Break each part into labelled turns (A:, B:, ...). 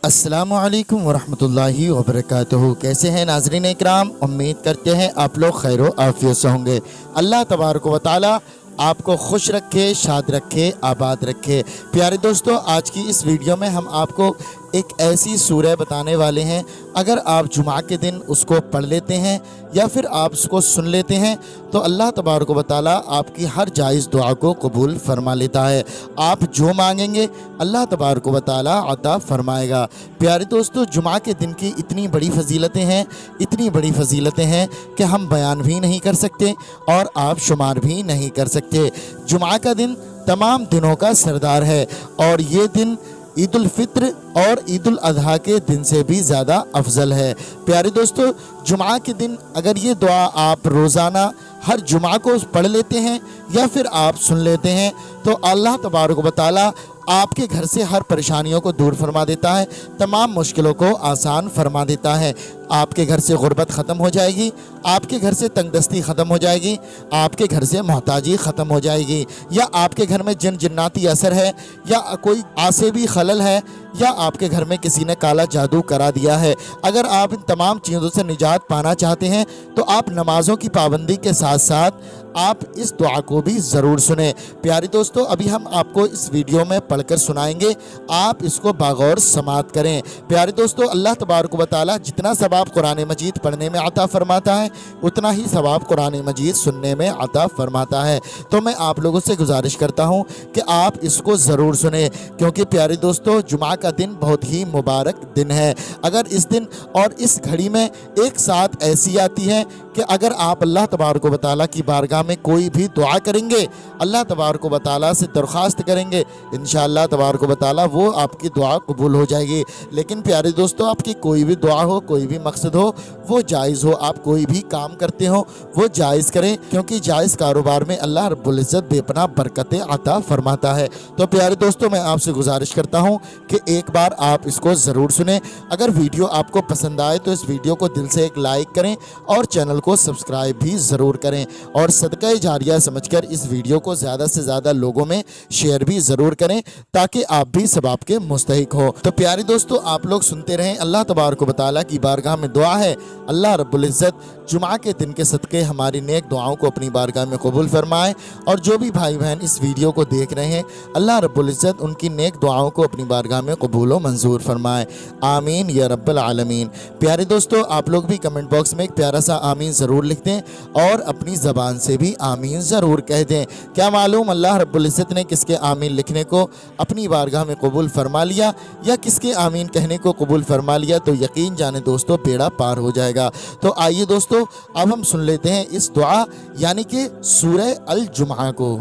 A: अस्सलामुअलैकुम वरहमतुल्लाहि वबरकातुहू। कैसे हैं नाज़रीन इकराम, उम्मीद करते हैं आप लोग खैर व आफियत से होंगे। अल्लाह तबारक व तआला आपको खुश रखे, शाद रखे, आबाद रखे। प्यारे दोस्तों, आज की इस वीडियो में हम आपको एक ऐसी सूरह बताने वाले हैं, अगर आप जुमा के दिन उसको पढ़ लेते हैं या फिर आप उसको सुन लेते हैं तो अल्लाह तबारक व तआला आपकी हर जायज़ दुआ को कबूल फरमा लेता है। आप जो मांगेंगे अल्लाह तबारक व तआला अता फरमाएगा। प्यारे दोस्तों, जुमा के दिन की इतनी बड़ी फ़जीलतें हैं, इतनी बड़ी फ़जीलतें हैं कि हम बयान भी नहीं कर सकते और आप शुमार भी नहीं कर सकते। जुमा का दिन तमाम दिनों का सरदार है और ये दिन ईद उल फित्र और ईद उल अज़हा के दिन से भी ज़्यादा अफजल है। प्यारे दोस्तों, जुमा के दिन अगर ये दुआ आप रोज़ाना हर जुमा को पढ़ लेते हैं या फिर आप सुन लेते हैं तो अल्लाह तबारक व तआला आपके घर से हर परेशानियों को दूर फरमा देता है, तमाम मुश्किलों को आसान फरमा देता है। आपके घर से गुर्बत ख़त्म हो जाएगी, आपके घर से तंगदस्ती ख़त्म हो जाएगी, आपके घर से मोहताजी ख़त्म हो जाएगी, या आपके घर में जिन जिन्नाती असर है या कोई आसेबी खलल है या आपके घर में किसी ने काला जादू करा दिया है। अगर आप इन तमाम चीज़ों से निजात पाना चाहते हैं तो आप नमाज़ों की पाबंदी के साथ साथ आप इस दुआ को भी ज़रूर सुने। प्यारे दोस्तों, अभी हम आपको इस वीडियो में पढ़कर सुनाएंगे, आप इसको बागौर समात करें। प्यारे दोस्तों, अल्लाह तबारक व तआला जितना सवाब कुरान मजीद पढ़ने में अता फरमाता है उतना ही सवाब कुरान मजीद सुनने में अता फरमाता है। तो मैं आप लोगों से गुजारिश करता हूँ कि आप इसको ज़रूर सुने, क्योंकि प्यारे दोस्तों, जुमा का दिन बहुत ही मुबारक दिन है। अगर इस दिन और इस घड़ी में एक साथ ऐसी आती है कि अगर आप अल्लाह तबारक व तआला की बारगाह में कोई भी दुआ करेंगे, अल्लाह तबारक व तआला से दरख्वास्त करेंगे, इंशाअल्लाह तबारक व तआला वो आपकी दुआ कबूल हो जाएगी। लेकिन प्यारे दोस्तों, आपकी कोई भी दुआ हो, कोई भी मकसद हो, वो जायज़ हो, आप कोई भी काम करते हो वो जायज़ करें, क्योंकि जायज़ कारोबार में अल्लाह रब्बुल इज़्ज़त बेपनाह बरकतें अता फरमाता है। तो प्यारे दोस्तों, मैं आपसे गुजारिश करता हूँ कि एक बार आप इसको ज़रूर सुने। अगर वीडियो आपको पसंद आए तो इस वीडियो को दिल से एक लाइक करें और चैनल को सब्सक्राइब भी ज़रूर करें और सदका जारिया समझकर इस वीडियो को ज़्यादा से ज़्यादा लोगों में शेयर भी ज़रूर करें ताकि आप भी सवाब के मुस्तहिक हो। तो प्यारे दोस्तों, आप लोग सुनते रहें। अल्लाह तबारक व तआला की बारगाह में दुआ है, अल्लाह रब्बुल इज़्ज़त जुमा के दिन के सदक़े हमारी नेक दुआओं को अपनी बारगाह में कबूल फरमाए। और जो भी भाई बहन इस वीडियो को देख रहे हैं, अल्लाह रब्बुल इज़्ज़त उनकी नेक दुआओं को अपनी बारगाह में कबूल व मंजूर फरमाए। आमीन या रब्बल आलमीन। प्यारे दोस्तों, आप लोग भी कमेंट बॉक्स में एक प्यारा सा आमीन ज़रूर लिख दें और अपनी ज़बान से भी आमीन ज़रूर कह दें। क्या मालूम अल्लाह रब्बुल इज़्ज़त ने किसके आमीन लिखने को अपनी बारगाह में कबूल फरमा लिया या किसके आमीन कहने को कबूल फरमा लिया तो यकीन जाने दोस्तों बेड़ा पार हो जाएगा। तो आइए दोस्तों, अब हम सुन लेते हैं इस दुआ यानी कि सूरह अल जुमा को।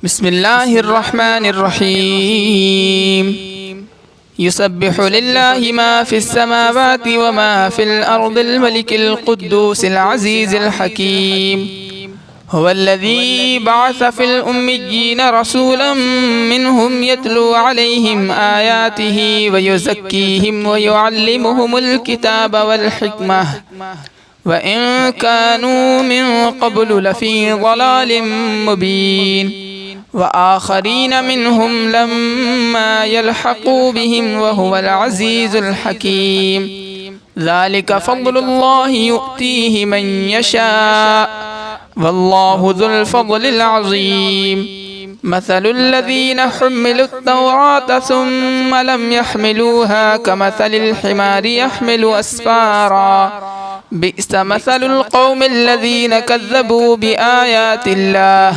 B: बिस्मिल्लाहिर्रहमानिर्रहीम। युसब्बिहु लिल्लाहि मा फिस्समावाति व मा फिल अर्दिल मलिकिल कुद्दूसिल अज़ीज़िल हकीम। हुवल्लज़ी बअस फिल उम्मिय्यीन रसूलन मिनहुम यतलू अलैहिम आयातिही व युज़क्कीहिम व युअल्लिमुहुमुल किताब वल हिकमह व इन कानू मिन क़ब्लु लफ़ी ज़लालिम मुबीन व आखरीन मिनहुम लम्मा यल्हक़ू बिहिम व हुवल अज़ीज़ुल हकीम। ज़ालिका फ़ज़्लुल्लाहि युअतीहि मन यशा वल्लाहु ज़ुल फ़ज़्लिल अज़ीम। मसलुल्लज़ीन हुम्मिलुत तौरात सुम्म लम यहमिलूहा कमसलिल हिमारि यहमिलु अस्फ़ारा बि'स मसलुल क़ौमिल्लज़ीन कज़्ज़बू बिआयातिल्लाह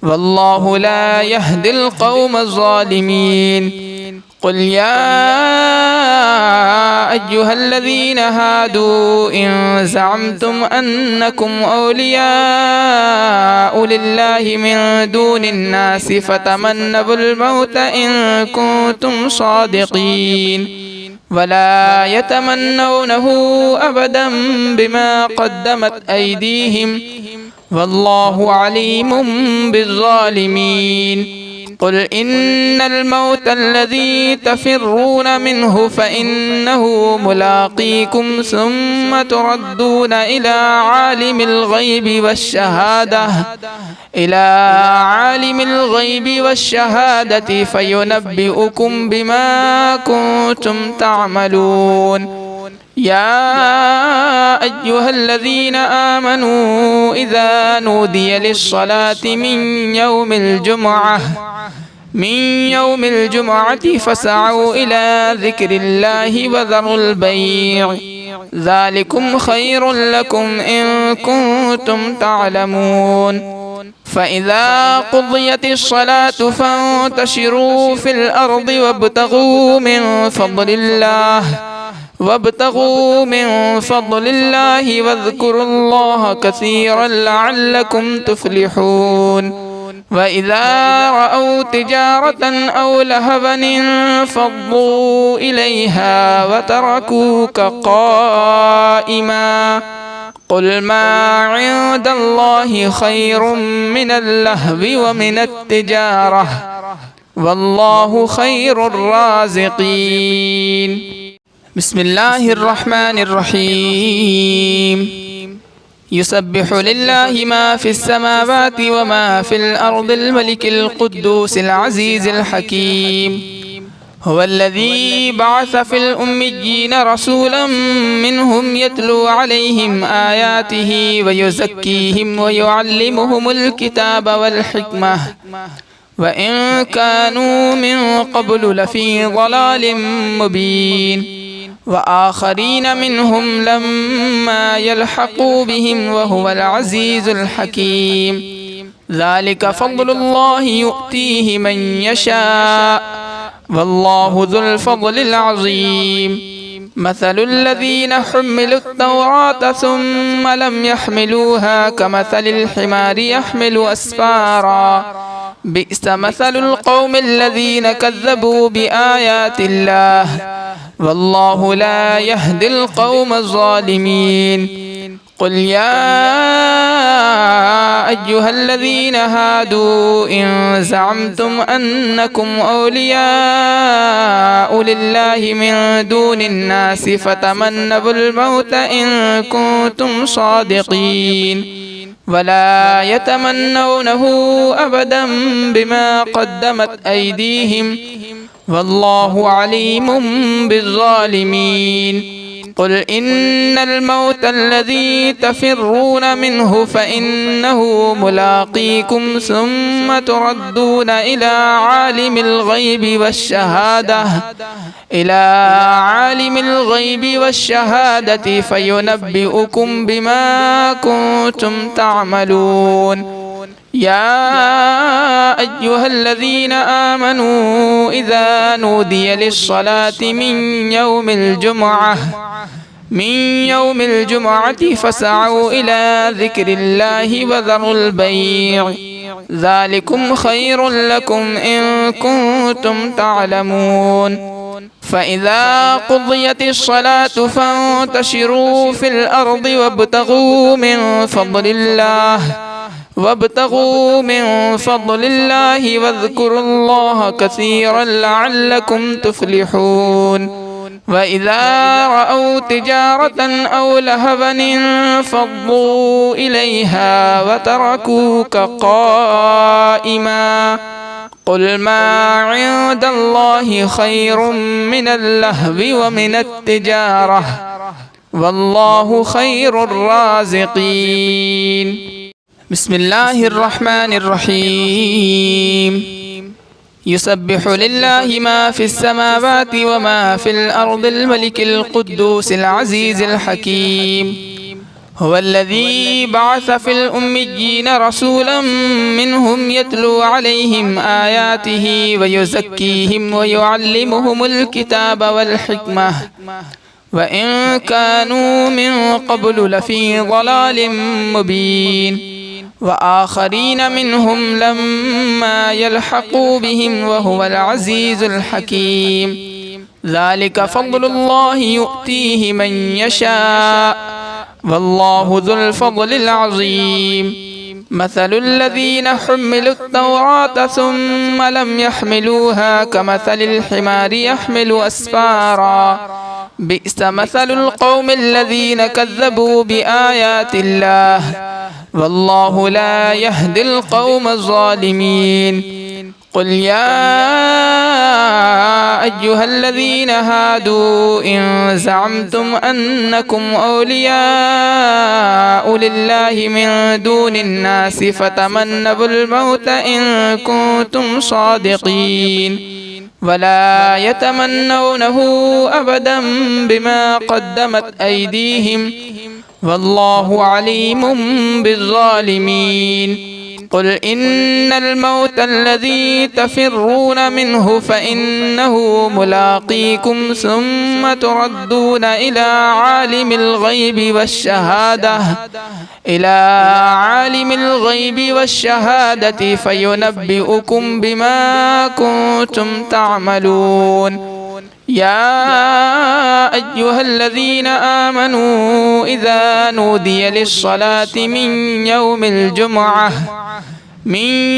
B: वल्लाहु ला यहदिल क़ौमज़ ज़ालिमीन। क़ुल या अय्युहल्लज़ीन हादू इन ज़अमतुम अन्नकुम औलियाउ लिल्लाहि मिन दूनिन्नासि फ़तमन्नवुल मौत इन कुन्तुम सादिक़ीन वला यतमन्नौनहु अबदन बिमा क़द्दमत ऐदीहिम वल्लाहु अलीमुम बिज़्ज़ालिमीन। قل إن الموت الذي تفرون منه فإنه ملاقيكم ثم تردون إلى عالم الغيب والشهادة فينبئكم بما كنتم تعملون. يا أيها الذين آمنوا إذا نودي للصلاة من يوم الجمعة فاسعوا إلى ذكر الله وذروا البيع ذلكم خير لكم إن كنتم تعلمون. فإذا قضيت الصلاة فانتشروا في الأرض وابتغوا من فضل الله واذكروا الله كثيرا لعلكم تفلحون. وإذا رأوا تجارة أو لهوا انفضوا إليها وتركوك قائما قل ما عند الله خير من اللهو ومن التجارة والله خير الرازقين. بسم الله الرحمن الرحيم. يسبح لله ما في السماوات وما في الأرض الملك القدوس العزيز الحكيم. هو الذي بعث في الأميين رسولا منهم يتلو عليهم آياته ويزكيهم ويعلمهم الكتاب والحكمة وإن كانوا من قبل لفي ضلال مبين. وآخرين منهم لما يلحقوا بهم وهو العزيز الحكيم. ذلك فضل الله يؤتيه من يشاء والله ذو الفضل العظيم. مثل الذين حملوا التوراة ثم لم يحملوها كمثل الحمار يحمل أسفارا بئس مثل القوم الذين كذبوا بآيات الله والله لا يهدي القوم الظالمين. قل يا أيها الذين هادوا إن زعمتم أنكم أولياء لله من دون الناس فتمنوا الموت إن كنتم صادقين ولا يتمنونه أبدا بما قدمت أيديهم والله عليم بالظالمين. قل إن الموت الذي تفرون منه فإنه ملاقيكم ثم تردون إلى عالم الغيب والشهادة فينبئكم بما كنتم تعملون. يا أيها الذين آمنوا إذا نودي للصلاة من يوم الجمعة فاسعوا إلى ذكر الله وذروا البيع ذلكم خير لكم إن كنتم تعلمون. فإذا قضيت الصلاة فانتشروا في الأرض وابتغوا من فضل الله واذكروا الله كثيرا لعلكم تفلحون. وإذا رأوا تجارة أو لهوا انفضوا إليها وتركوك قائما قل ما عند الله خير من اللهو ومن التجارة والله خير الرازقين. بسم الله الرحمن الرحيم. يسبح لله ما في السماوات وما في الأرض الملك القدوس العزيز الحكيم. هو الذي بعث في الأميين رسولا منهم يتلو عليهم آياته ويزكيهم ويعلمهم الكتاب والحكمة وإن كانوا من قبل لفي ضلال مبين. وآخرين منهم لما يلحقوا بهم وهو العزيز الحكيم. ذلك فضل الله يؤتيه من يشاء والله ذو الفضل العظيم. مثل الذين حملوا التوراة ثم لم يحملوها كمثل الحمار يحمل أسفارا بئس مثل القوم الذين كذبوا بآيات الله والله لا يهدي القوم الظالمين. قل يا أيها الذين هادوا إن زعمتم أنكم أولياء لله من دون الناس فتمنوا الموت إن كنتم صادقين ولا يتمنونه أبدا بما قدمت أيديهم والله عليم بالظالمين. قل إن الموت الذي تفرون منه فإنه ملاقيكم ثم تردون إلى عالم الغيب والشهادة فينبئكم بما كنتم تعملون. يا أيها الذين آمنوا إذا نودي للصلاة من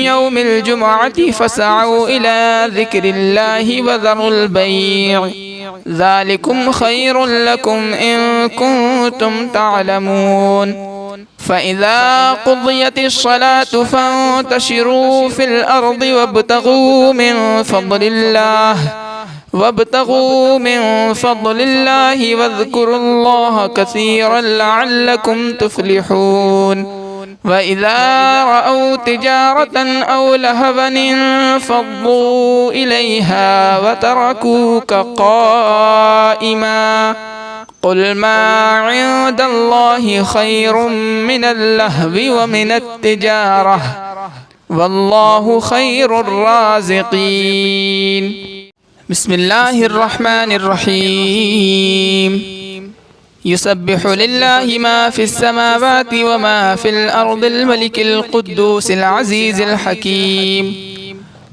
B: يوم الجمعة فاسعوا إلى ذكر الله وذروا البيع ذلكم خير لكم إن كنتم تعلمون. فإذا قضيت الصلاة فانتشروا في الأرض وابتغوا من فضل الله واذكروا الله كثيرا لعلكم تفلحون. وإذا رأوا تجارة أو لهوا انفضوا إليها وتركوك قائما قل ما عند الله خير من اللهو ومن التجارة والله خير الرازقين. بسم الله الرحمن الرحيم. يسبح لله ما في السماوات وما في الأرض الملك القدوس العزيز الحكيم.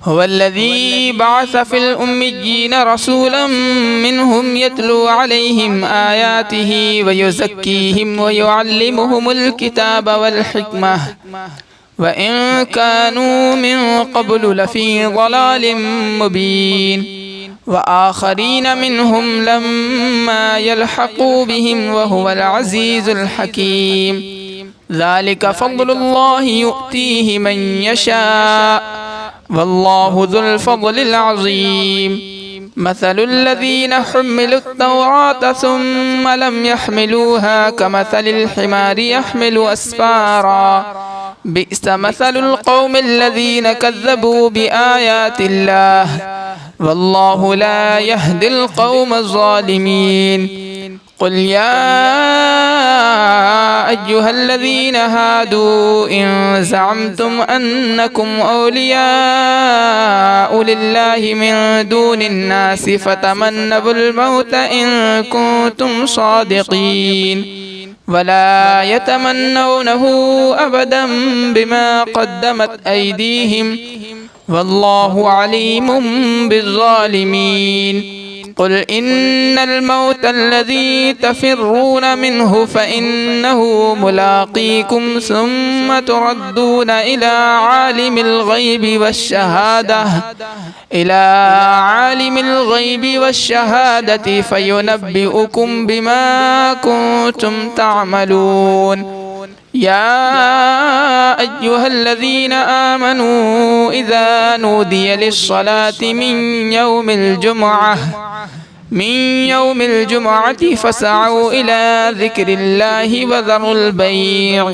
B: هو الذي بعث في الأميين رسولا منهم يتلو عليهم آياته ويزكيهم ويعلمهم الكتاب والحكمة وإن كانوا من قبل لفي ضلال مبين. وآخرين منهم لما يلحقوا بهم وهو العزيز الحكيم. ذلك فضل الله يؤتيه من يشاء والله ذو الفضل العظيم. مثل الذين حملوا التوراة ثم لم يحملوها كمثل الحمار يحمل أسفارا بئس مثل القوم الذين كذبوا بآيات الله والله لا يهدي القوم الظالمين. قل يا أيها الذين هادوا إن زعمتم أنكم أولياء لله من دون الناس فتمنوا الموت إن كنتم صادقين ولا يتمنونه أبدا بما قدمت أيديهم والله عليم بالظالمين. قل إن الموت الذي تفرون منه فإنه ملاقيكم ثم تردون إلى عالم الغيب والشهادة فينبئكم بما كنتم تعملون. يا أيها الذين آمنوا إذا نودي للصلاة من يوم الجمعة فاسعوا إلى ذكر الله وذروا البيع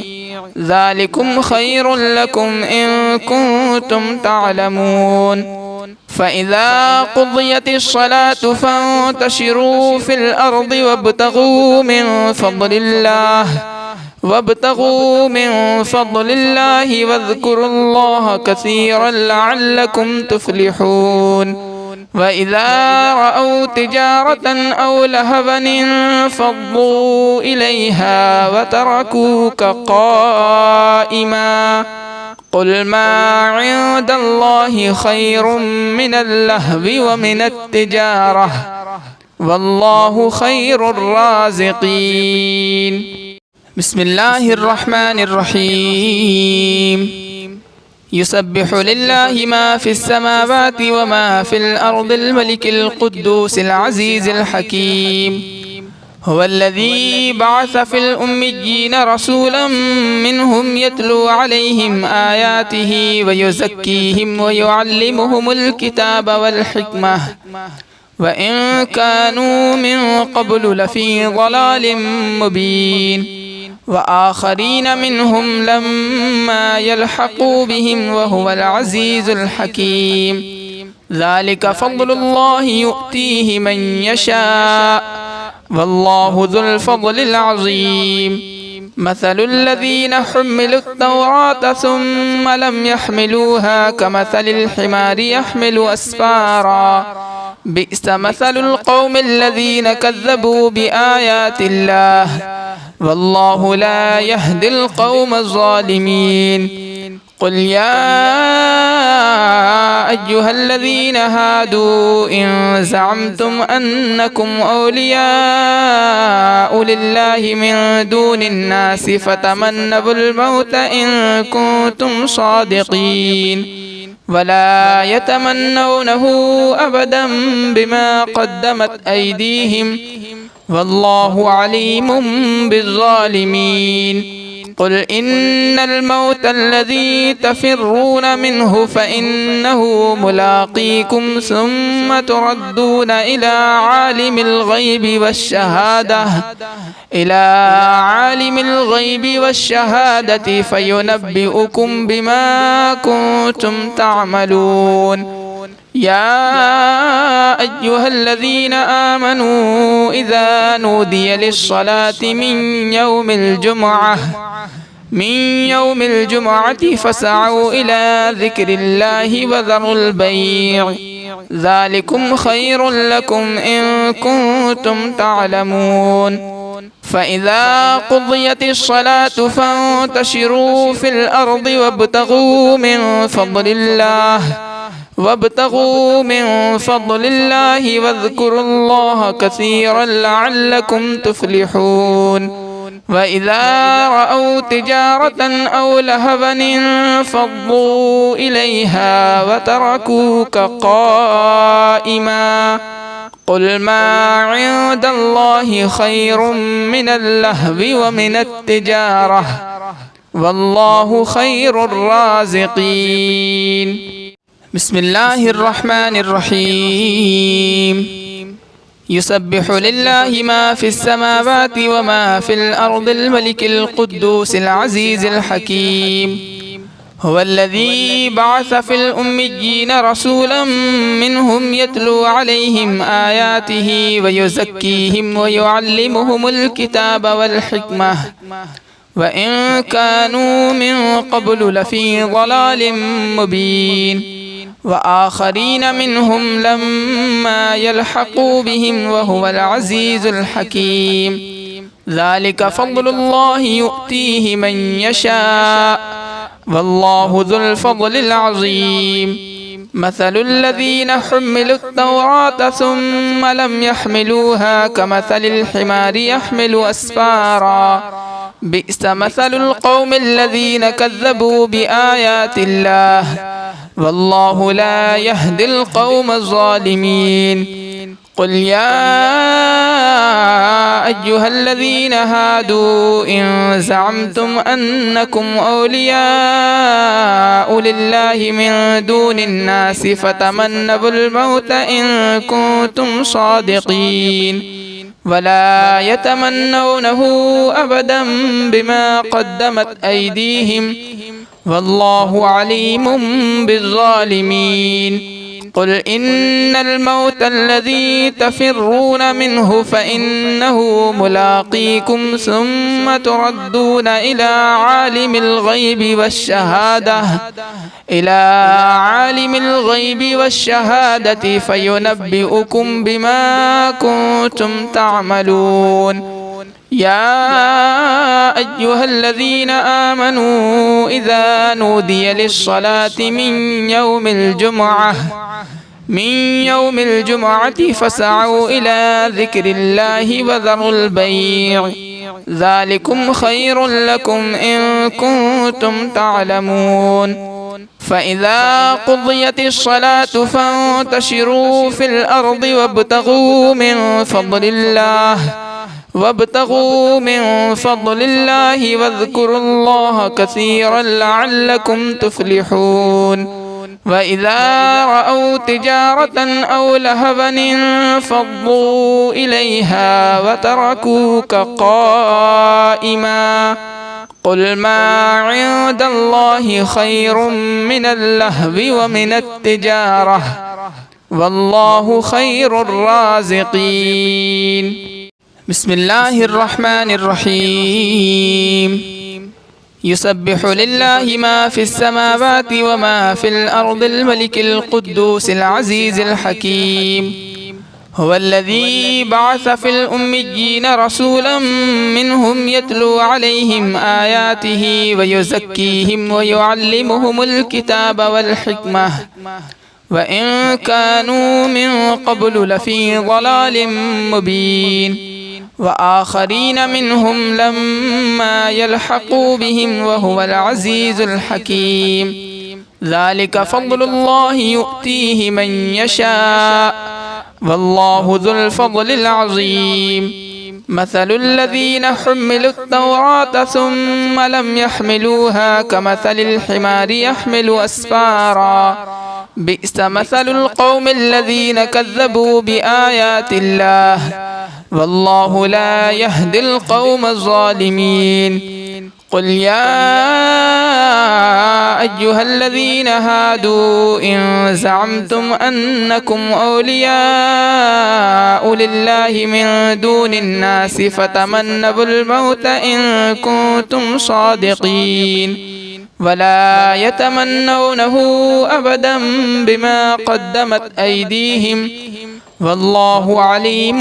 B: ذلكم خير لكم إن كنتم تعلمون. فإذا قضيت الصلاة فانتشروا في الأرض وابتغوا من فضل الله واذكروا الله كثيرا لعلكم تفلحون. وإذا رأوا تجارة أو لهوا انفضوا إليها وتركوك قائما قل ما عند الله خير من اللهو ومن التجارة والله خير الرازقين. بسم الله الرحمن الرحيم يسبح لله ما في السماوات وما في الأرض الملك القدوس العزيز الحكيم هو الذي بعث في الأميين رسولا منهم يتلو عليهم آياته ويزكيهم ويعلمهم الكتاب والحكمة وإن كانوا من قبل لفي ضلال مبين وآخرين منهم لما يلحقوا بهم وهو العزيز الحكيم ذلك فضل الله يؤتيه من يشاء والله ذو الفضل العظيم مثل الذين حملوا التوراة ثم لم يحملوها كمثل الحمار يحمل أسفارا بئس مثل القوم الذين كذبوا بآيات الله والله لا يهدي القوم الظالمين قل يا أيها الذين هادوا إن زعمتم أنكم أولياء لله من دون الناس فتمنوا الموت إن كنتم صادقين ولا يتمنونه أبدا بما قدمت أيديهم والله عليم بالظالمين قل إن الموت الذي تفرون منه فإنه ملاقيكم ثم تردون إلى عالم الغيب والشهادة فينبئكم بما كنتم تعملون يا أيها الذين آمنوا إذا نودي للصلاة من يوم الجمعة فاسعوا إلى ذكر الله وذروا البيع ذلكم خير لكم إن كنتم تعلمون فإذا قضيت الصلاة فانتشروا في الأرض وابتغوا من فضل الله واذكروا الله كثيرا لعلكم تفلحون وإذا رأوا تجارة أو لهوا انفضوا إليها وتركوك قائما قل ما عند الله خير من اللهو ومن التجارة والله خير الرازقين بسم الله الرحمن الرحيم يسبح لله ما في السماوات وما في الأرض الملك القدوس العزيز الحكيم هو الذي بعث في الأميين رسولا منهم يتلو عليهم آياته ويزكيهم ويعلمهم الكتاب والحكمة وإن كانوا من قبل لفي ضلال مبين وآخرين منهم لما يلحقوا بهم وهو العزيز الحكيم ذلك فضل الله يؤتيه من يشاء والله ذو الفضل العظيم مثل الذين حملوا التوراة ثم لم يحملوها كمثل الحمار يحمل أسفارا بئس مثل القوم الذين كذبوا بآيات الله والله لا يهدي القوم الظالمين قل يا أيها الذين هادوا إن زعمتم أنكم أولياء لله من دون الناس فتمنوا الموت إن كنتم صادقين ولا يتمنونه أبدا بما قدمت أيديهم والله عليم بالظالمين قل إن الموت الذي تفرون منه فإنه ملاقيكم ثم تردون إلى عالم الغيب والشهادة فينبئكم بما كنتم تعملون يا أيها الذين آمنوا إذا نودي للصلاة من يوم الجمعة فاسعوا إلى ذكر الله وذروا البيع ذلكم خير لكم إن كنتم تعلمون فإذا قضيت الصلاة فانتشروا في الأرض وابتغوا من فضل الله واذكروا الله كثيرا لعلكم تفلحون وإذا رأوا تجارة أو لهوا انفضوا إليها وتركوك قائما قل ما عند الله خير من اللهو ومن التجارة والله خير الرازقين بسم الله الرحمن الرحيم يسبح لله ما في السماوات وما في الأرض الملك القدوس العزيز الحكيم هو الذي بعث في الأميين رسولا منهم يتلو عليهم آياته ويزكيهم ويعلمهم الكتاب والحكمة وإن كانوا من قبل لفي ضلال مبين وآخرين منهم لما يلحقوا بهم وهو العزيز الحكيم ذلك فضل الله يؤتيه من يشاء والله ذو الفضل العظيم مثل الذين حملوا التوراة ثم لم يحملوها كمثل الحمار يحمل أسفارا بئس مثل القوم الذين كذبوا بآيات الله والله لا يهدي القوم الظالمين قل يا أيها الذين هادوا إن زعمتم أنكم أولياء لله من دون الناس فتمنوا الموت إن كنتم صادقين ولا يتمنونه أبدا بما قدمت أيديهم والله عليم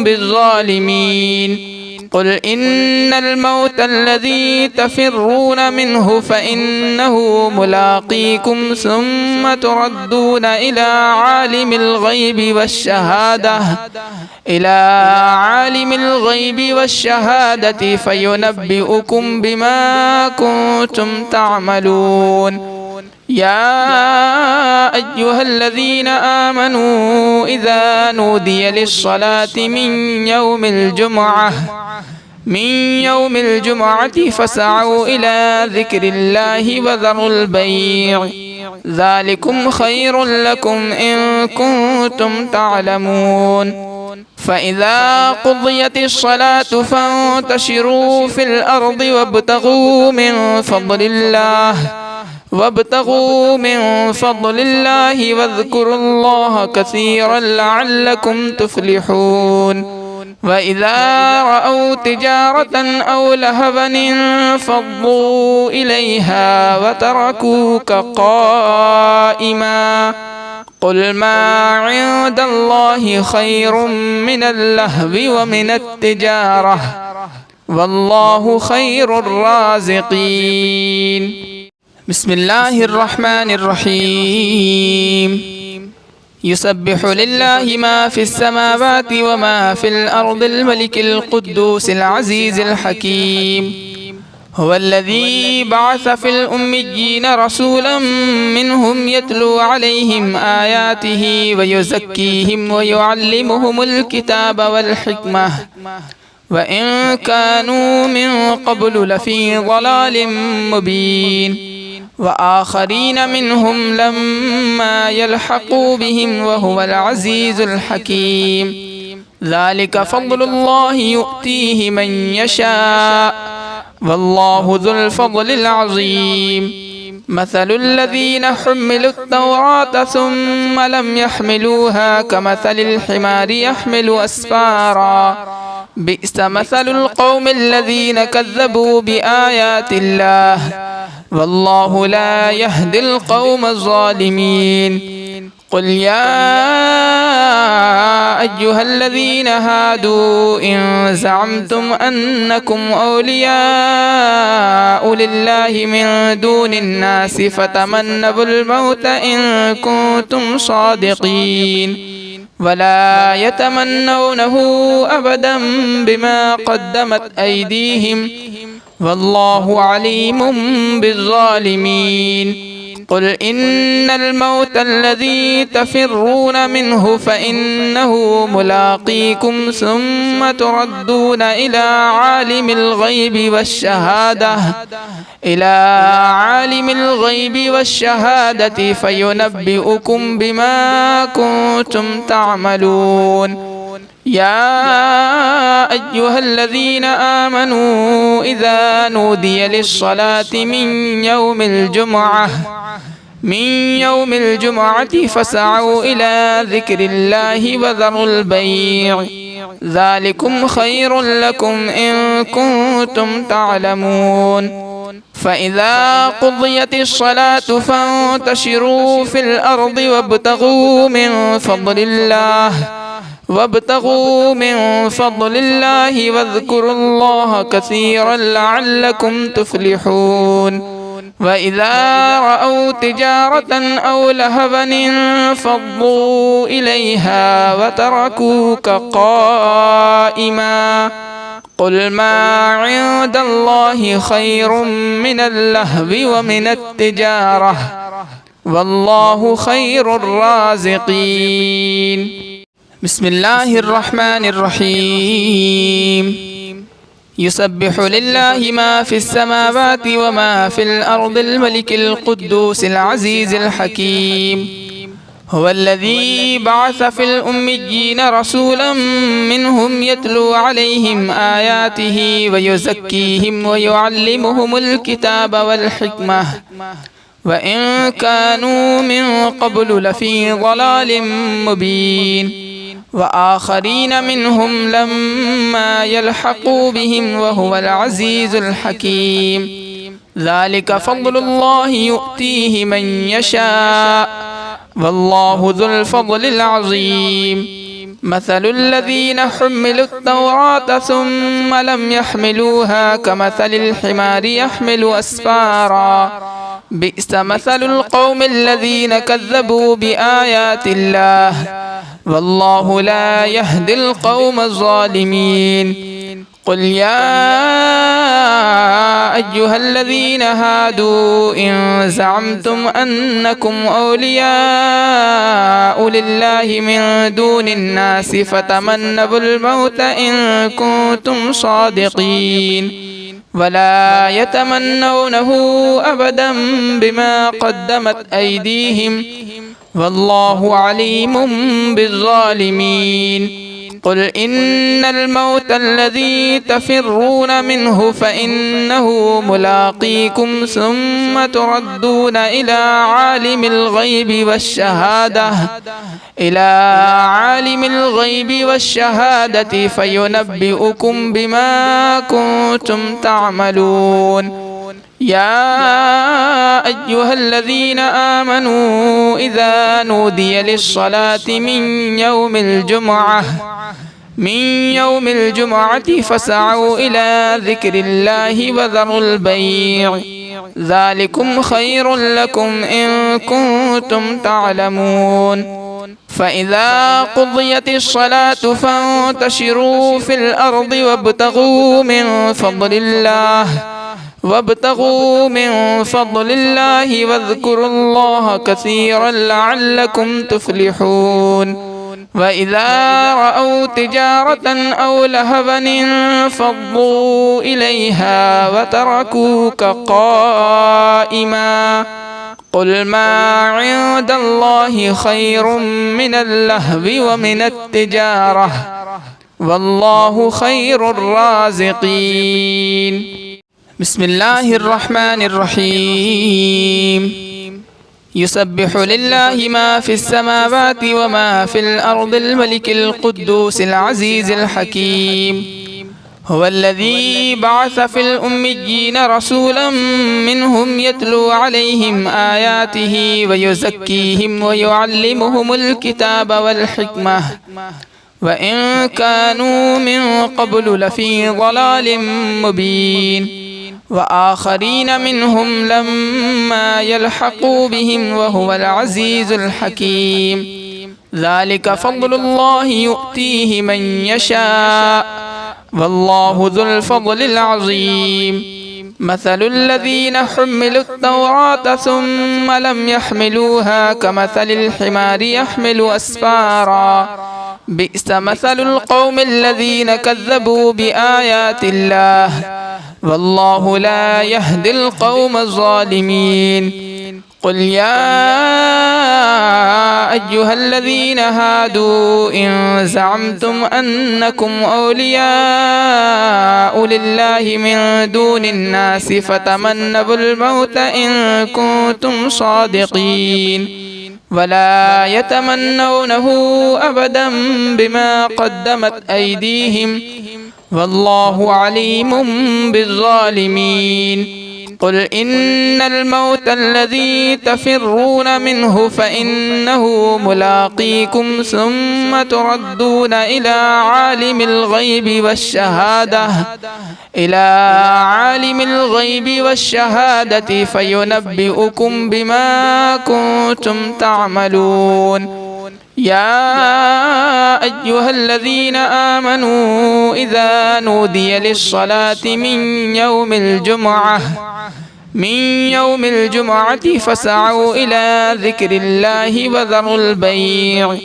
B: بالظالمين قل إن الموت الذي تفرون منه فإنه ملاقيكم ثم تردون إلى عالم الغيب والشهادة فينبئكم بما كنتم تعملون يا أيها الذين آمنوا إذا نودي للصلاة من يوم الجمعة فاسعوا إلى ذكر الله وذروا البيع ذلكم خير لكم إن كنتم تعلمون فإذا قضيت الصلاة فانتشروا في الأرض وابتغوا من فضل الله واذكروا الله كثيرا لعلكم تفلحون وإذا رأوا تجارة أو لهوا انفضوا إليها وتركوك قائما قل ما عند الله خير من اللهو ومن التجارة والله خير الرازقين بسم الله الرحمن الرحيم يسبح لله ما في السماوات وما في الأرض الملك القدوس العزيز الحكيم هو الذي بعث في الأميين رسولا منهم يتلو عليهم آياته ويزكيهم ويعلمهم الكتاب والحكمة وإن كانوا من قبل لفي ضلال مبين وآخرين منهم لما يلحقوا بهم وهو العزيز الحكيم ذلك فضل الله يؤتيه من يشاء والله ذو الفضل العظيم مثل الذين حملوا التوراة ثم لم يحملوها كمثل الحمار يحمل أسفارا بئس مثل القوم الذين كذبوا بآيات الله والله لا يهدي القوم الظالمين قل يا أيها الذين هادوا إن زعمتم أنكم أولياء لله من دون الناس فتمنوا الموت إن كنتم صادقين ولا يتمنونه أبدا بما قدمت أيديهم والله عليم بالظالمين. قل إن الموت الذي تفرون منه فإنه ملاقيكم ثم تردون إلى عالم الغيب والشهادة فينبئكم بما كنتم تعملون. يا أيها الذين آمنوا إذا نودي للصلاة من يوم الجمعة فاسعوا إلى ذكر الله وذروا البيع ذلكم خير لكم إن كنتم تعلمون. فإذا قضيت الصلاة فانتشروا في الأرض وابتغوا من فضل الله واذكروا الله كثيرا لعلكم تفلحون. وإذا رأوا تجارة أو لهوا انفضوا إليها وتركوك قائما. قل ما عند الله خير من اللهو ومن التجارة والله خير الرازقين. بسم الله الرحمن الرحيم. يسبح لله ما في السماوات وما في الأرض الملك القدوس العزيز الحكيم. هو الذي بعث في الأميين رسولا منهم يتلو عليهم آياته ويزكيهم ويعلمهم الكتاب والحكمة وإن كانوا من قبل لفي ضلال مبين. وآخرين منهم لما يلحقوا بهم وهو العزيز الحكيم. ذلك فضل الله يؤتيه من يشاء والله ذو الفضل العظيم. مثل الذين حملوا التوراة ثم لم يحملوها كمثل الحمار يحمل أسفارا بئس مثل القوم الذين كذبوا بآيات الله والله لا يهدي القوم الظالمين. قل يا أيها الذين هادوا إن زعمتم أنكم أولياء لله من دون الناس فتمنوا الموت إن كنتم صادقين ولا يتمنونه أبدا بما قدمت أيديهم والله عليم بالظالمين. قل إن الموت الذي تفرون منه فإنه ملاقيكم ثم تردون إلى عالم الغيب والشهادة فينبئكم بما كنتم تعملون. يا أيها الذين آمنوا إذا نودي للصلاة من يوم الجمعة فاسعوا إلى ذكر الله وذروا البيع ذلكم خير لكم إن كنتم تعلمون. فإذا قضيت الصلاة فانتشروا في الأرض وابتغوا من فضل الله واذكروا الله كثيرا لعلكم تفلحون. وإذا رأوا تجارة أو لهوا انفضوا إليها وتركوك قائما. قل ما عند الله خير من اللهو ومن التجارة والله خير الرازقين. بسم الله الرحمن الرحيم. يسبح لله ما في السماوات وما في الأرض الملك القدوس العزيز الحكيم. هو الذي بعث في الأميين رسولا منهم يتلو عليهم آياته ويزكيهم ويعلمهم الكتاب والحكمة وإن كانوا من قبل لفي ضلال مبين. وآخرين منهم لما يلحقوا بهم وهو العزيز الحكيم. ذلك فضل الله يؤتيه من يشاء والله ذو الفضل العظيم مثل الذين حملوا التوراة ثم لم يحملوها كمثل الحمار يحمل أسفارا بئس مثل القوم الذين كذبوا بآيات الله والله لا يهدي القوم الظالمين قل يا أيها الذين هادوا إن زعمتم أنكم أولياء لله من دون الناس فتمنوا الموت إن كنتم صادقين ولا يتمنونه أبدا بما قدمت أيديهم والله عليم بالظالمين قل إن الموت الذي تفرون منه فإنه ملاقيكم ثم تردون إلى عالم الغيب والشهادة فينبئكم بما كنتم تعملون يا أيها الذين آمنوا إذا نودي للصلاة من يوم الجمعة فاسعوا إلى ذكر الله وذروا البيع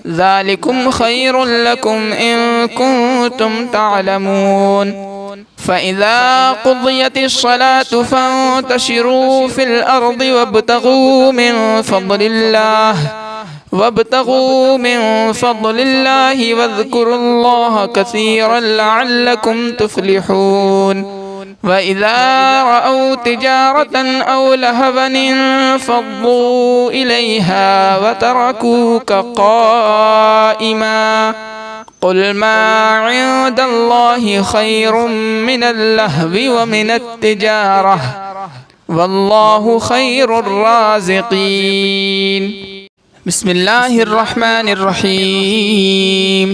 B: ذلكم خير لكم إن كنتم تعلمون فإذا قضيت الصلاة فانتشروا في الأرض وابتغوا من فضل الله واذكروا الله كثيرا لعلكم تفلحون وإذا رأوا تجارة أو لهوا انفضوا إليها وتركوك قائما قل ما عند الله خير من اللهو ومن التجارة والله خير الرازقين بسم الله الرحمن الرحيم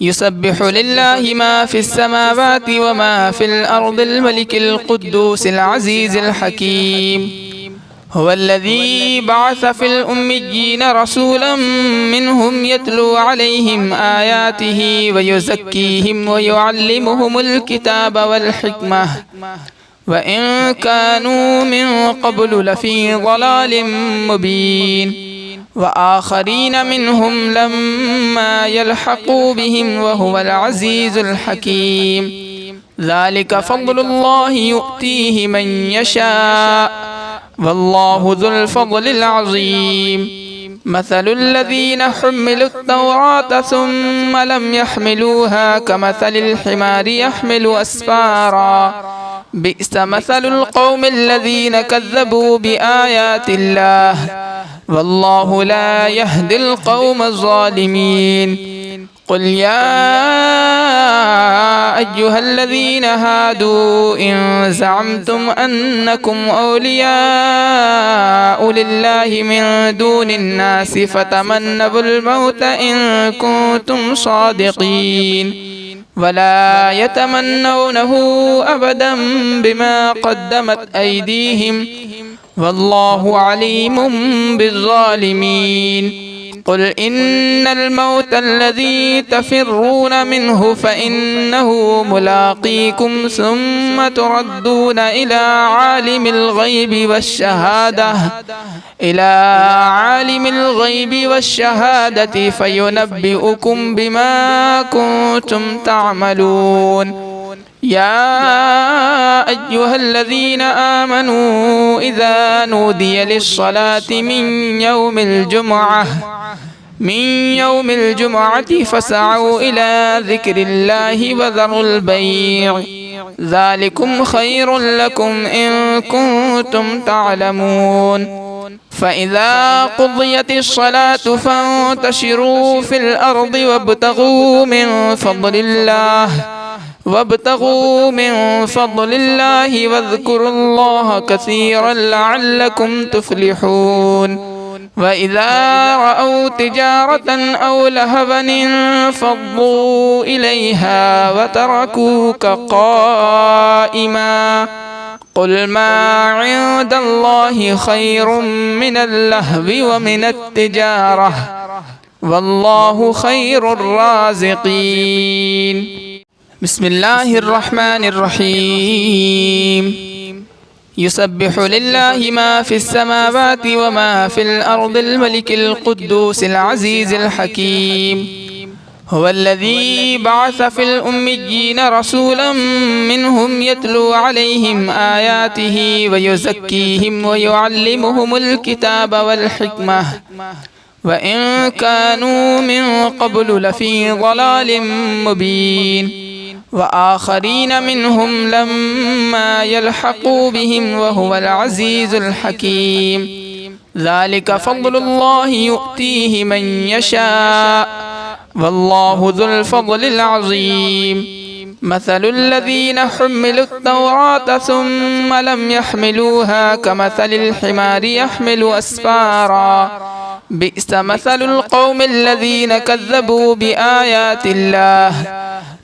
B: يسبح لله ما في السماوات وما في الأرض الملك القدوس العزيز الحكيم هو الذي بعث في الأميين رسولا منهم يتلو عليهم آياته ويزكيهم ويعلمهم الكتاب والحكمة وإن كانوا من قبل لفي ضلال مبين وآخرين منهم لما يلحقوا بهم وهو العزيز الحكيم ذلك فضل الله يؤتيه من يشاء والله ذو الفضل العظيم مثل الذين حملوا التوراة ثم لم يحملوها كمثل الحمار يحمل أسفارا بئس مثل القوم الذين كذبوا بآيات الله والله لا يهدي القوم الظالمين قل يا أيها الذين هادوا إن زعمتم أنكم أولياء لله من دون الناس فتمنوا الموت إن كنتم صادقين ولا يتمنونه أبدا بما قدمت أيديهم والله عليم بالظالمين قل إن الموت الذي تفرون منه فإنه ملاقيكم ثم تردون إلى عالم الغيب والشهادة فينبئكم بما كنتم تعملون يا أيها الذين آمنوا إذا نودي للصلاة من يوم الجمعة فاسعوا إلى ذكر الله وذروا البيع ذلكم خير لكم إن كنتم تعلمون فإذا قضيت الصلاة فانتشروا في الأرض وابتغوا من فضل الله واذكروا الله كثيرا لعلكم تفلحون وإذا رأوا تجارة أو لهوا انفضوا إليها وتركوك قائما قل ما عند الله خير من اللهو ومن التجارة والله خير الرازقين. بسم الله الرحمن الرحيم. يسبح لله ما في السماوات وما في الأرض الملك القدوس العزيز الحكيم. هو الذي بعث في الأميين رسولا منهم يتلو عليهم آياته ويزكيهم ويعلمهم الكتاب والحكمة وإن كانوا من قبل لفي ضلال مبين وآخرين منهم لما يلحقوا بهم وهو العزيز الحكيم. ذلك فضل الله يؤتيه من يشاء والله ذو الفضل العظيم. مثل الذين حملوا التوراة ثم لم يحملوها كمثل الحمار يحمل أسفارا بئس مثل القوم الذين كذبوا بآيات الله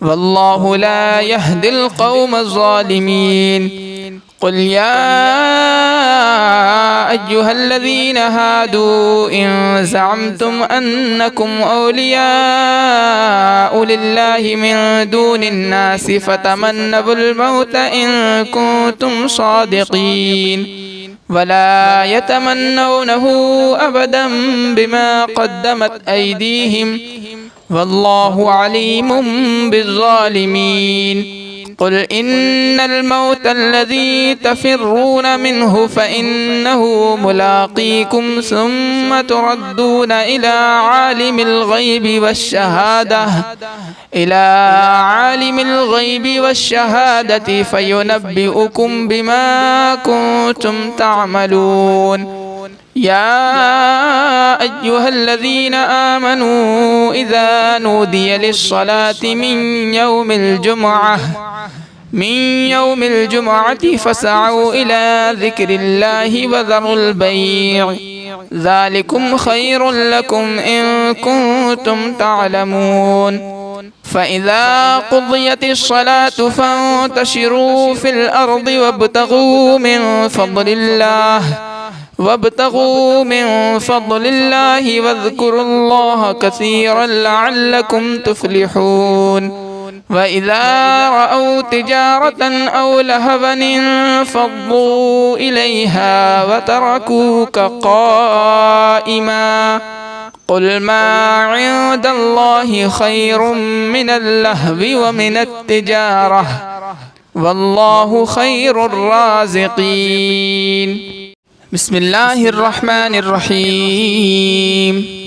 B: والله لا يهدي القوم الظالمين. قل يا أيها الذين هادوا إن زعمتم أنكم أولياء لله من دون الناس فتمنوا الموت إن كنتم صادقين ولا يتمنونه أبدا بما قدمت أيديهم والله عليم بالظالمين. قل إن الموت الذي تفرون منه فإنه ملاقيكم ثم تردون إلى عالم الغيب والشهادة فينبئكم بما كنتم تعملون. يا أيها الذين آمنوا إذا نودي للصلاة من يوم الجمعة فاسعوا إلى ذكر الله وذروا البيع ذلكم خير لكم إن كنتم تعلمون. فإذا قضيت الصلاة فانتشروا في الأرض وابتغوا من فضل الله واذكروا الله كثيرا لعلكم تفلحون. وإذا رأوا تجارة أو لهوا انفضوا إليها وتركوك قائما قل ما عند الله خير من اللهو ومن التجارة والله خير الرازقين. بسم الله الرحمن الرحيم.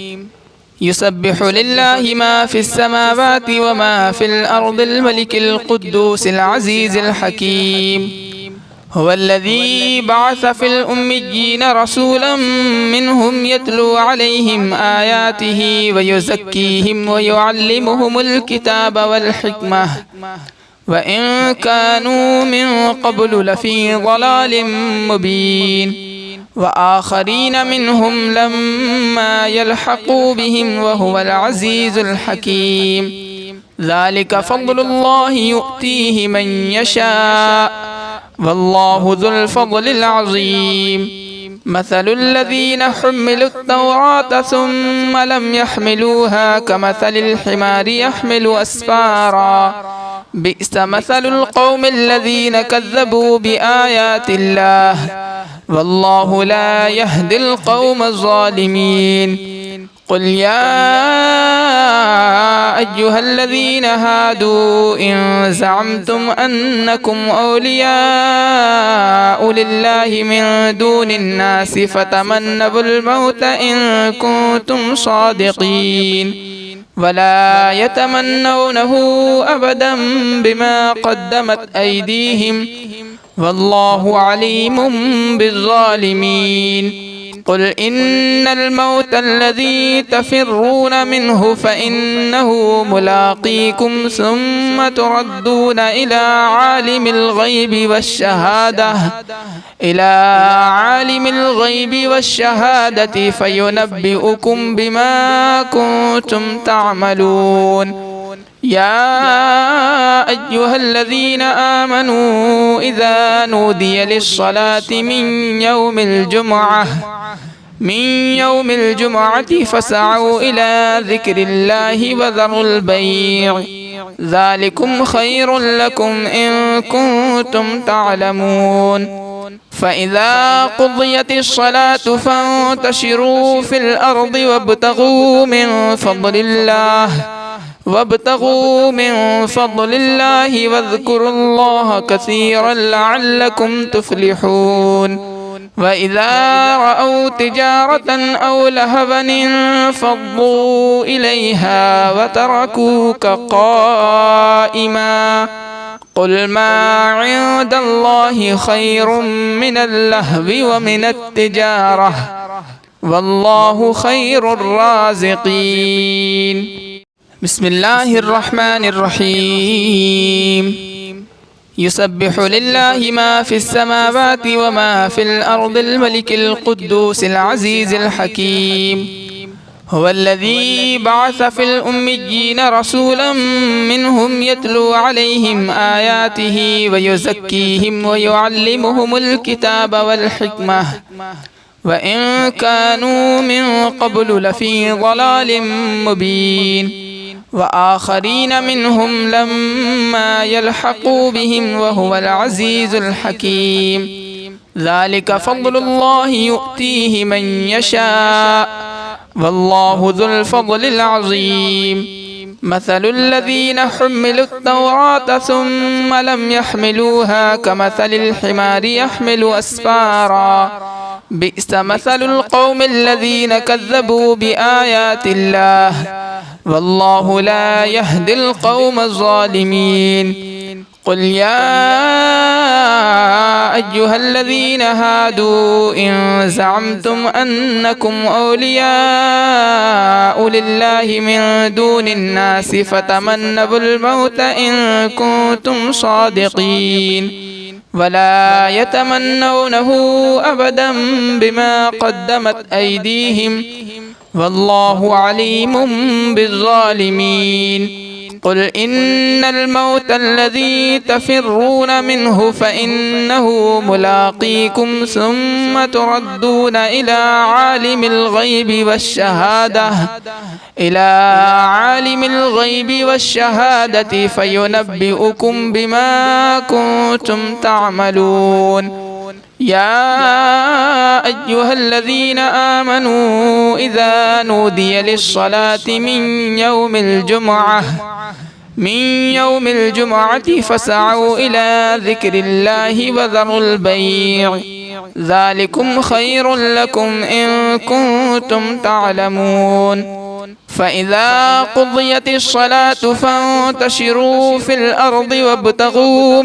B: يسبح لله ما في السماوات وما في الأرض الملك القدوس العزيز الحكيم. هو الذي بعث في الأميين رسولا منهم يتلو عليهم آياته ويزكيهم ويعلمهم الكتاب والحكمة وإن كانوا من قبل لفي ضلال مبين وآخرين منهم لما يلحقوا بهم وهو العزيز الحكيم. ذلك فضل الله يؤتيه من يشاء والله ذو الفضل العظيم. مثل الذين حملوا التوراة ثم لم يحملوها كمثل الحمار يحمل أسفارا بئس مثل القوم الذين كذبوا بآيات الله والله لا يهدي القوم الظالمين. قل يا أيها الذين هادوا إن زعمتم أنكم أولياء لله من دون الناس فتمنوا الموت إن كنتم صادقين ولا يتمنونه أبدا بما قدمت أيديهم والله عليم بالظالمين. قل إن الموت الذي تفرون منه فإنه ملاقيكم ثم تردون إلى عالم الغيب والشهادة فينبئكم بما كنتم تعملون. يا أيها الذين آمنوا إذا نودي للصلاة من من يوم الجمعة فاسعوا إلى ذكر الله وذروا البيع ذلكم خير لكم إن كنتم تعلمون فإذا قضيت الصلاة فانتشروا في الأرض وابتغوا من فضل الله واذكروا الله كثيرا لعلكم تفلحون وإذا رأوا تجارة أو لهوا انفضوا إليها وتركوك قائما قل ما عند الله خير من اللهو ومن التجارة والله خير الرازقين. بسم الله الرحمن الرحيم. يسبح لله ما في السماوات وما في الأرض الملك القدوس العزيز الحكيم هو الذي بعث في الأميين رسولا منهم يتلو عليهم آياته ويزكيهم ويعلمهم الكتاب والحكمة وإن كانوا من قبل لفي ضلال مبين وآخرين منهم لما يلحقوا بهم وهو العزيز الحكيم ذلك فضل الله يؤتيه من يشاء والله ذو الفضل العظيم مثل الذين حملوا التوراة ثم لم يحملوها كمثل الحمار يحمل أسفارا بئس مثل القوم الذين كذبوا بآيات الله والله لا يهدي القوم الظالمين قل يا أيها الذين هادوا إن زعمتم أنكم أولياء لله من دون الناس فتمنوا الموت إن كنتم صادقين ولا يتمنونه أبدا بما قدمت أيديهم والله عليم بالظالمين قل إن الموت الذي تفرون منه فإنه ملاقيكم ثم تردون إلى عالم الغيب والشهادة فينبئكم بما كنتم تعملون يا أيها الذين آمنوا إذا نودي للصلاة من يوم الجمعة فاسعوا إلى ذكر الله وذروا البيع ذلكم خير لكم إن كنتم تعلمون فإذا قضيت الصلاة فانتشروا في الأرض وابتغوا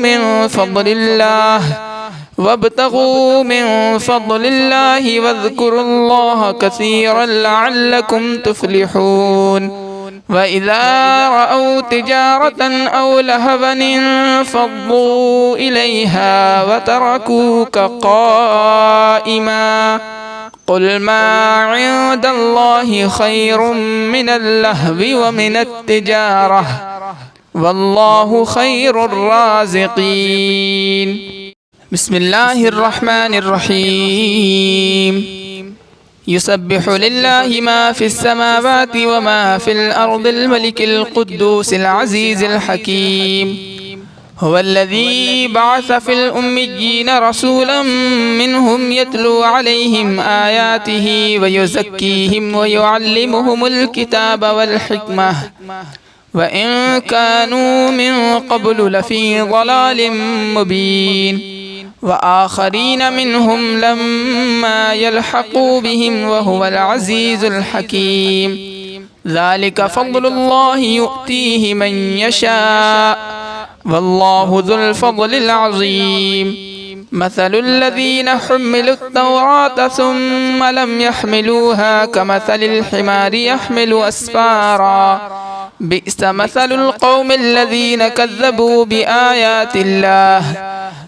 B: من فضل الله واذكروا الله كثيرا لعلكم تفلحون وإذا رأوا تجارة أو لهوا انفضوا إليها وتركوك قائما قل ما عند الله خير من اللهو ومن التجارة والله خير الرازقين. بسم الله الرحمن الرحيم. يسبح لله ما في السماوات وما في الأرض الملك القدوس العزيز الحكيم هو الذي بعث في الأميين رسولا منهم يتلو عليهم آياته ويزكيهم ويعلمهم الكتاب والحكمة وإن كانوا من قبل لفي ضلال مبين وآخرين منهم لما يلحقوا بهم وهو العزيز الحكيم ذلك فضل الله يؤتيه من يشاء والله ذو الفضل العظيم مثل الذين حملوا التوراة ثم لم يحملوها كمثل الحمار يحمل أسفارا بئس مثل القوم الذين كذبوا بآيات الله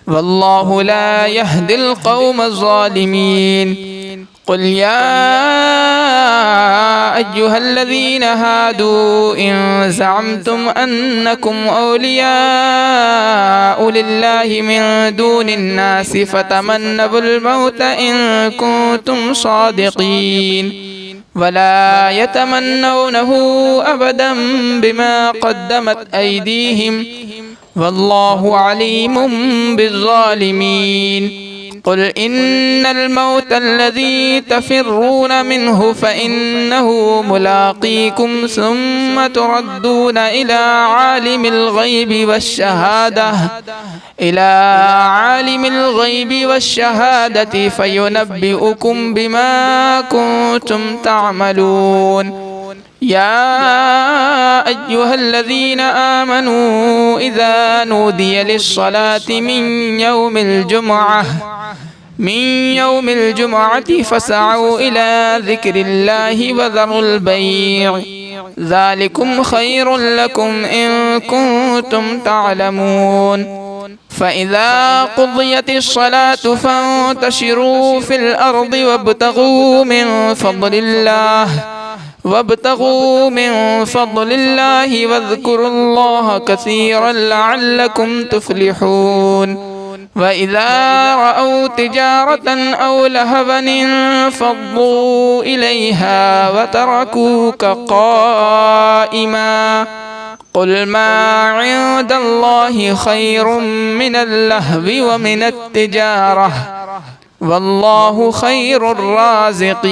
B: والله لا يهدي القوم الظالمين قل يا أيها الذين هادوا إن زعمتم أنكم أولياء لله من دون الناس فتمنوا الموت إن كنتم صادقين ولا يتمنونه أبدا بما قدمت أيديهم والله عليم بالظالمين قل إن الموت الذي تفرون منه فإنه ملاقيكم ثم تردون إلى عالم الغيب والشهادة فينبئكم بما كنتم تعملون يا أيها الذين آمنوا إذا نودي للصلاة من يوم الجمعة فاسعوا إلى ذكر الله وذروا البيع ذلكم خير لكم إن كنتم تعلمون فإذا قضيت الصلاة فانتشروا في الأرض وابتغوا من فضل الله واذكروا الله كثيرا لعلكم تفلحون وإذا رأوا تجارة أو لهوا انفضوا إليها وتركوك قائما قل ما عند الله خير من اللهو ومن التجارة والله خير الرازقين